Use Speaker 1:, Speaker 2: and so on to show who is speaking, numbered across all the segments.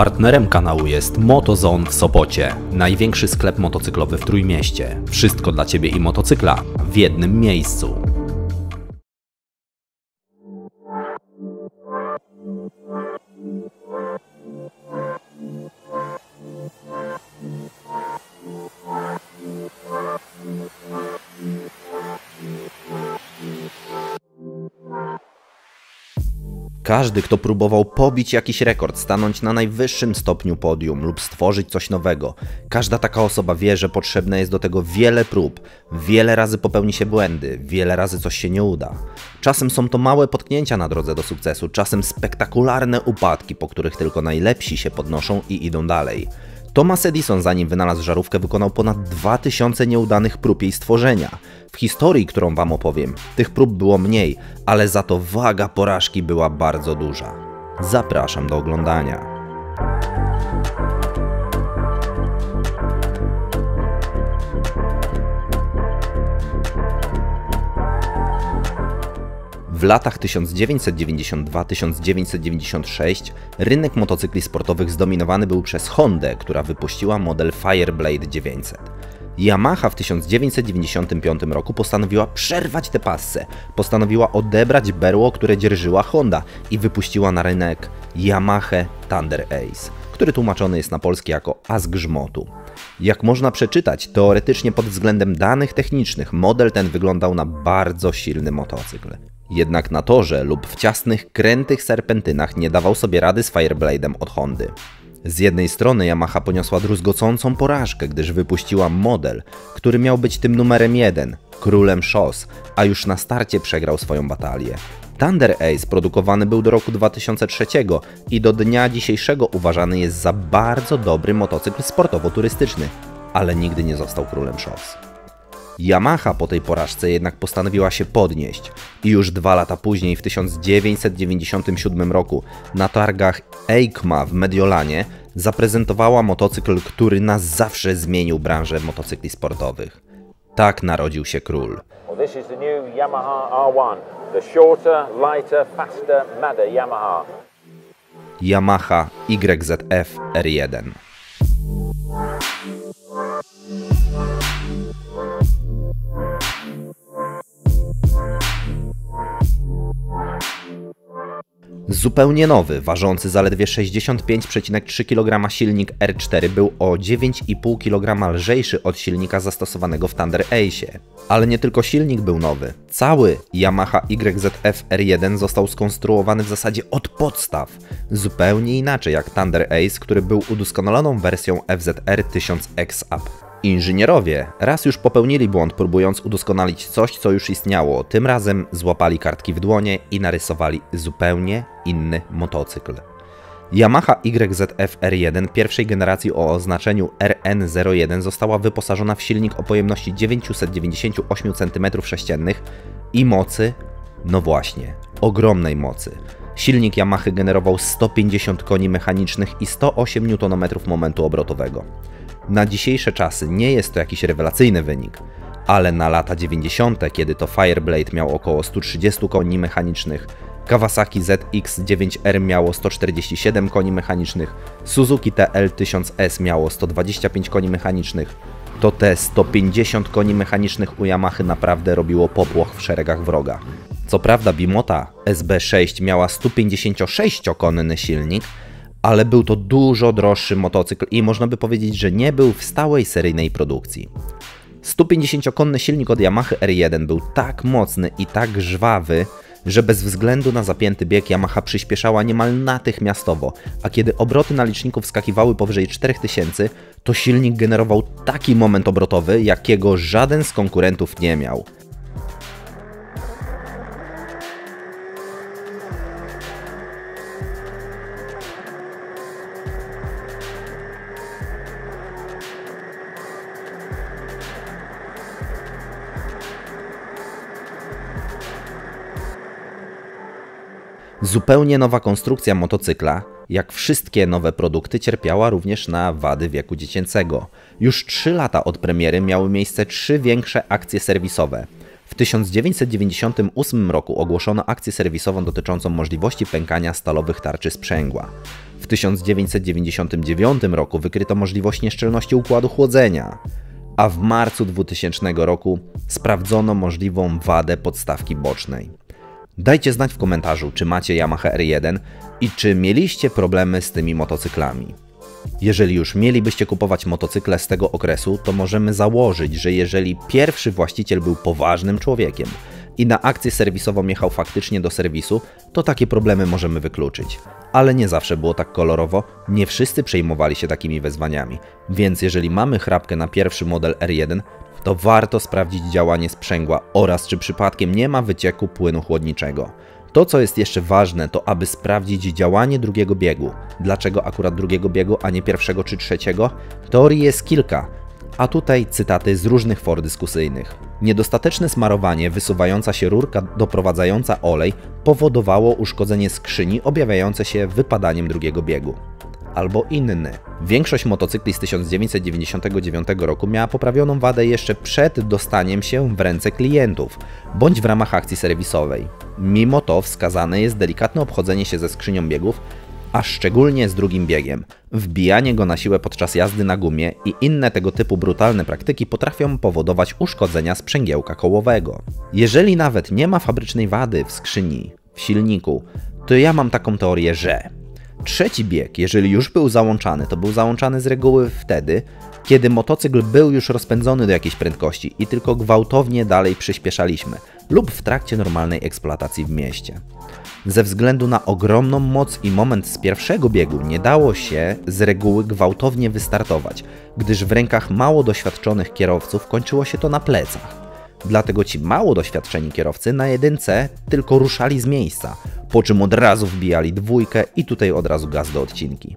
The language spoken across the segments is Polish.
Speaker 1: Partnerem kanału jest MotoZone w Sopocie, największy sklep motocyklowy w Trójmieście. Wszystko dla Ciebie i motocykla w jednym miejscu. Każdy, kto próbował pobić jakiś rekord, stanąć na najwyższym stopniu podium lub stworzyć coś nowego, każda taka osoba wie, że potrzebne jest do tego wiele prób, wiele razy popełni się błędy, wiele razy coś się nie uda. Czasem są to małe potknięcia na drodze do sukcesu, czasem spektakularne upadki, po których tylko najlepsi się podnoszą i idą dalej. Thomas Edison, zanim wynalazł żarówkę, wykonał ponad 2000 nieudanych prób jej stworzenia. W historii, którą Wam opowiem, tych prób było mniej, ale za to waga porażki była bardzo duża. Zapraszam do oglądania. W latach 1992-1996 rynek motocykli sportowych zdominowany był przez Hondę, która wypuściła model Fireblade 900. Yamaha w 1995 roku postanowiła przerwać tę passę, postanowiła odebrać berło, które dzierżyła Honda i wypuściła na rynek Yamaha Thunder Ace, który tłumaczony jest na polski jako As Grzmotu. Jak można przeczytać, teoretycznie pod względem danych technicznych model ten wyglądał na bardzo silny motocykl. Jednak na torze lub w ciasnych, krętych serpentynach nie dawał sobie rady z Fireblade'em od Hondy. Z jednej strony Yamaha poniosła druzgocącą porażkę, gdyż wypuściła model, który miał być tym numerem 1, królem szos, a już na starcie przegrał swoją batalię. Thunder Ace produkowany był do roku 2003 i do dnia dzisiejszego uważany jest za bardzo dobry motocykl sportowo-turystyczny, ale nigdy nie został królem szos. Yamaha po tej porażce jednak postanowiła się podnieść i już 2 lata później, w 1997 roku, na targach EICMA w Mediolanie zaprezentowała motocykl, który na zawsze zmienił branżę motocykli sportowych. Tak narodził się król.
Speaker 2: This is the new Yamaha R1, the shorter, lighter, faster, madder Yamaha.
Speaker 1: Yamaha YZF R1. Zupełnie nowy, ważący zaledwie 65,3 kg silnik R4 był o 9,5 kg lżejszy od silnika zastosowanego w Thunder Ace. Ale nie tylko silnik był nowy. Cały Yamaha YZF R1 został skonstruowany w zasadzie od podstaw, zupełnie inaczej jak Thunder Ace, który był udoskonaloną wersją FZR 1000X Up. Inżynierowie raz już popełnili błąd, próbując udoskonalić coś, co już istniało. Tym razem złapali kartki w dłonie i narysowali zupełnie inny motocykl. Yamaha YZF R1 pierwszej generacji o oznaczeniu RN01 została wyposażona w silnik o pojemności 998 cm3 i mocy, no właśnie, ogromnej mocy. Silnik Yamaha generował 150 koni mechanicznych i 108 Nm momentu obrotowego. Na dzisiejsze czasy nie jest to jakiś rewelacyjny wynik, ale na lata 90., kiedy to Fireblade miał około 130 koni mechanicznych, Kawasaki ZX-9R miało 147 koni mechanicznych, Suzuki TL1000S miało 125 koni mechanicznych, to te 150 koni mechanicznych u Yamahy naprawdę robiło popłoch w szeregach wroga. Co prawda Bimota SB6 miała 156-konny silnik, ale był to dużo droższy motocykl i można by powiedzieć, że nie był w stałej seryjnej produkcji. 150-konny silnik od Yamaha R1 był tak mocny i tak żwawy, że bez względu na zapięty bieg Yamaha przyspieszała niemal natychmiastowo, a kiedy obroty na liczniku wskakiwały powyżej 4000, to silnik generował taki moment obrotowy, jakiego żaden z konkurentów nie miał. Zupełnie nowa konstrukcja motocykla, jak wszystkie nowe produkty, cierpiała również na wady wieku dziecięcego. Już 3 lata od premiery miały miejsce 3 większe akcje serwisowe. W 1998 roku ogłoszono akcję serwisową dotyczącą możliwości pękania stalowych tarczy sprzęgła. W 1999 roku wykryto możliwość nieszczelności układu chłodzenia, a w marcu 2000 roku sprawdzono możliwą wadę podstawki bocznej. Dajcie znać w komentarzu, czy macie Yamaha R1 i czy mieliście problemy z tymi motocyklami. Jeżeli już mielibyście kupować motocykle z tego okresu, to możemy założyć, że jeżeli pierwszy właściciel był poważnym człowiekiem i na akcję serwisową jechał faktycznie do serwisu, to takie problemy możemy wykluczyć. Ale nie zawsze było tak kolorowo, nie wszyscy przejmowali się takimi wezwaniami, więc jeżeli mamy chrapkę na pierwszy model R1, to warto sprawdzić działanie sprzęgła oraz czy przypadkiem nie ma wycieku płynu chłodniczego. To, co jest jeszcze ważne, to aby sprawdzić działanie drugiego biegu. Dlaczego akurat drugiego biegu, a nie pierwszego czy trzeciego? Teorii jest kilka, a tutaj cytaty z różnych for dyskusyjnych. Niedostateczne smarowanie, wysuwająca się rurka doprowadzająca olej powodowało uszkodzenie skrzyni objawiające się wypadaniem drugiego biegu. Albo inny. Większość motocykli z 1999 roku miała poprawioną wadę jeszcze przed dostaniem się w ręce klientów, bądź w ramach akcji serwisowej. Mimo to wskazane jest delikatne obchodzenie się ze skrzynią biegów, a szczególnie z drugim biegiem. Wbijanie go na siłę podczas jazdy na gumie i inne tego typu brutalne praktyki potrafią powodować uszkodzenia sprzęgiełka kołowego. Jeżeli nawet nie ma fabrycznej wady w skrzyni, w silniku, to ja mam taką teorię, że trzeci bieg, jeżeli już był załączany, to był załączany z reguły wtedy, kiedy motocykl był już rozpędzony do jakiejś prędkości i tylko gwałtownie dalej przyspieszaliśmy lub w trakcie normalnej eksploatacji w mieście. Ze względu na ogromną moc i moment z pierwszego biegu nie dało się z reguły gwałtownie wystartować, gdyż w rękach mało doświadczonych kierowców kończyło się to na plecach. Dlatego ci mało doświadczeni kierowcy na jedynce tylko ruszali z miejsca, po czym od razu wbijali dwójkę i tutaj od razu gaz do odcinki.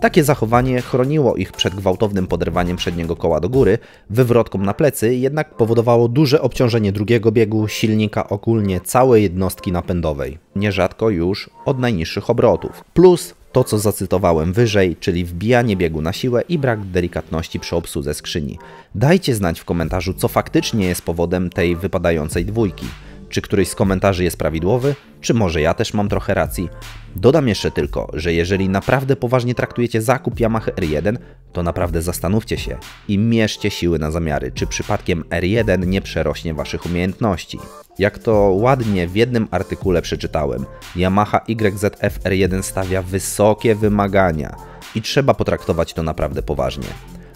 Speaker 1: Takie zachowanie chroniło ich przed gwałtownym poderwaniem przedniego koła do góry, wywrotką na plecy, jednak powodowało duże obciążenie drugiego biegu, silnika, ogólnie całej jednostki napędowej, nierzadko już od najniższych obrotów. Plus to, co zacytowałem wyżej, czyli wbijanie biegu na siłę i brak delikatności przy obsłudze skrzyni. Dajcie znać w komentarzu, co faktycznie jest powodem tej wypadającej dwójki. Czy któryś z komentarzy jest prawidłowy, czy może ja też mam trochę racji? Dodam jeszcze tylko, że jeżeli naprawdę poważnie traktujecie zakup Yamaha R1, to naprawdę zastanówcie się i mierzcie siły na zamiary, czy przypadkiem R1 nie przerośnie waszych umiejętności. Jak to ładnie w jednym artykule przeczytałem, Yamaha YZF R1 stawia wysokie wymagania i trzeba potraktować to naprawdę poważnie.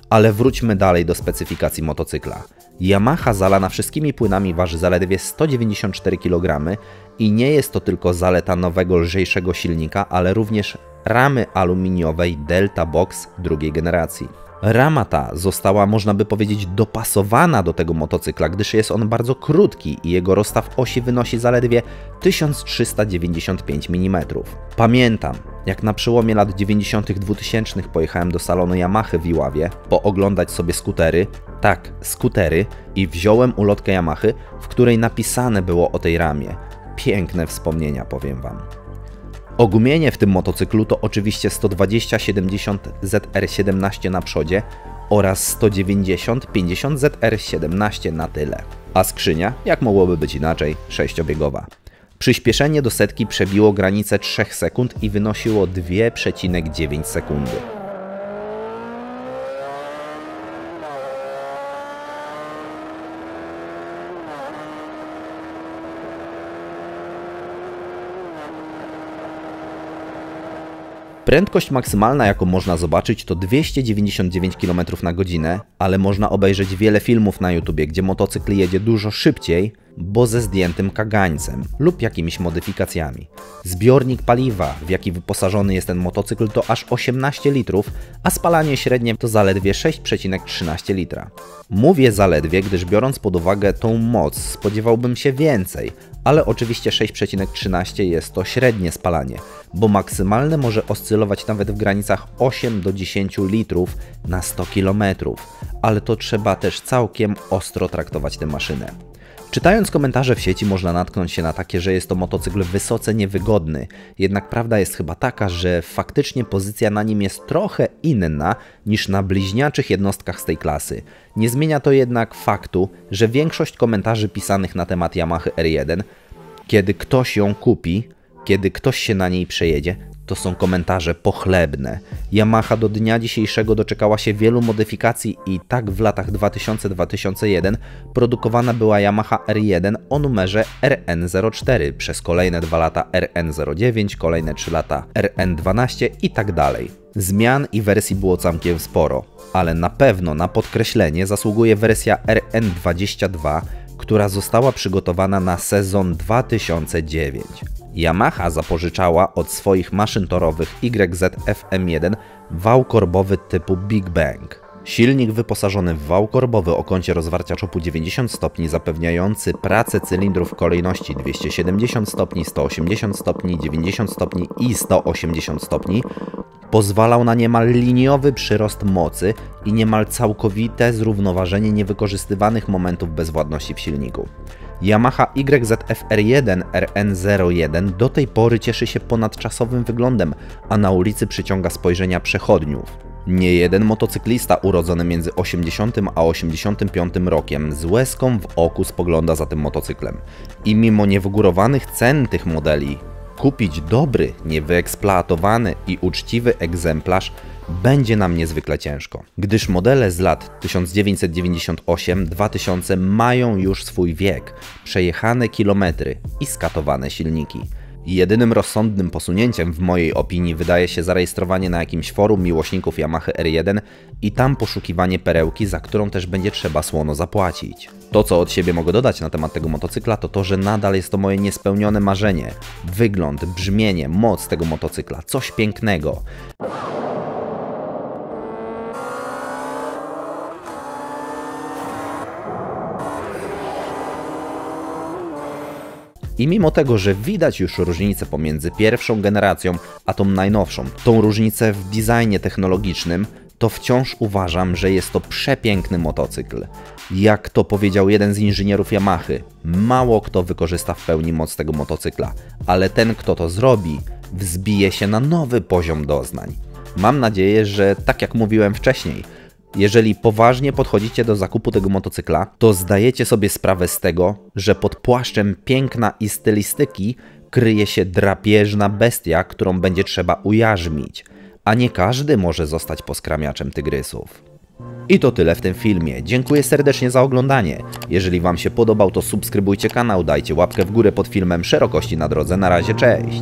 Speaker 1: Ale wróćmy dalej do specyfikacji motocykla. Yamaha zalana wszystkimi płynami waży zaledwie 194 kg i nie jest to tylko zaleta nowego, lżejszego silnika, ale również ramy aluminiowej Delta Box drugiej generacji. Rama ta została, można by powiedzieć, dopasowana do tego motocykla, gdyż jest on bardzo krótki i jego rozstaw osi wynosi zaledwie 1395 mm. Pamiętam, jak na przełomie lat 90. 2000 pojechałem do salonu Yamahy w Iławie pooglądać sobie skutery, tak, skutery, i wziąłem ulotkę Yamahy, w której napisane było o tej ramie. Piękne wspomnienia, powiem wam. Ogumienie w tym motocyklu to oczywiście 120/70 ZR17 na przodzie oraz 190/50 ZR17 na tyle. A skrzynia, jak mogłoby być inaczej, 6-biegowa. Przyspieszenie do setki przebiło granicę 3 sekund i wynosiło 2,9 sekundy. Prędkość maksymalna, jaką można zobaczyć, to 299 km na godzinę, ale można obejrzeć wiele filmów na YouTube, gdzie motocykl jedzie dużo szybciej, bo ze zdjętym kagańcem lub jakimiś modyfikacjami. Zbiornik paliwa, w jaki wyposażony jest ten motocykl, to aż 18 litrów, a spalanie średnie to zaledwie 6,13 litra. Mówię zaledwie, gdyż biorąc pod uwagę tą moc, spodziewałbym się więcej, ale oczywiście 6,13 jest to średnie spalanie, bo maksymalne może oscylować nawet w granicach 8 do 10 litrów na 100 km, ale to trzeba też całkiem ostro traktować tę maszynę. Czytając komentarze w sieci można natknąć się na takie, że jest to motocykl wysoce niewygodny, jednak prawda jest chyba taka, że faktycznie pozycja na nim jest trochę inna niż na bliźniaczych jednostkach z tej klasy. Nie zmienia to jednak faktu, że większość komentarzy pisanych na temat Yamaha R1, kiedy ktoś ją kupi, kiedy ktoś się na niej przejedzie, To są komentarze pochlebne. Yamaha do dnia dzisiejszego doczekała się wielu modyfikacji i tak w latach 2000-2001 produkowana była Yamaha R1 o numerze RN04, przez kolejne 2 lata RN09, kolejne 3 lata RN12 i tak dalej. Zmian i wersji było całkiem sporo, ale na pewno na podkreślenie zasługuje wersja RN22, która została przygotowana na sezon 2009. Yamaha zapożyczała od swoich maszyn torowych YZ-FM1 wał korbowy typu Big Bang. Silnik wyposażony w wał korbowy o kącie rozwarcia czopu 90 stopni, zapewniający pracę cylindrów w kolejności 270 stopni, 180 stopni, 90 stopni i 180 stopni, pozwalał na niemal liniowy przyrost mocy i niemal całkowite zrównoważenie niewykorzystywanych momentów bezwładności w silniku. Yamaha YZ-FR1 RN01 do tej pory cieszy się ponadczasowym wyglądem, a na ulicy przyciąga spojrzenia przechodniów. Nie jeden motocyklista urodzony między 80 a 85 rokiem z łezką w oku spogląda za tym motocyklem. I mimo niewygórowanych cen tych modeli, kupić dobry, niewyeksploatowany i uczciwy egzemplarz będzie nam niezwykle ciężko, gdyż modele z lat 1998-2000 mają już swój wiek, przejechane kilometry i skatowane silniki. Jedynym rozsądnym posunięciem w mojej opinii wydaje się zarejestrowanie na jakimś forum miłośników Yamaha R1 i tam poszukiwanie perełki, za którą też będzie trzeba słono zapłacić. To, co od siebie mogę dodać na temat tego motocykla, to to, że nadal jest to moje niespełnione marzenie. Wygląd, brzmienie, moc tego motocykla, coś pięknego. I mimo tego, że widać już różnicę pomiędzy pierwszą generacją a tą najnowszą, tą różnicę w designie technologicznym, to wciąż uważam, że jest to przepiękny motocykl. Jak to powiedział jeden z inżynierów Yamahy, mało kto wykorzysta w pełni moc tego motocykla, ale ten, kto to zrobi, wzbije się na nowy poziom doznań. Mam nadzieję, że tak jak mówiłem wcześniej, jeżeli poważnie podchodzicie do zakupu tego motocykla, to zdajecie sobie sprawę z tego, że pod płaszczem piękna i stylistyki kryje się drapieżna bestia, którą będzie trzeba ujarzmić, a nie każdy może zostać poskramiaczem tygrysów. I to tyle w tym filmie. Dziękuję serdecznie za oglądanie. Jeżeli Wam się podobał, to subskrybujcie kanał, dajcie łapkę w górę pod filmem. Szerokości na drodze. Na razie, cześć!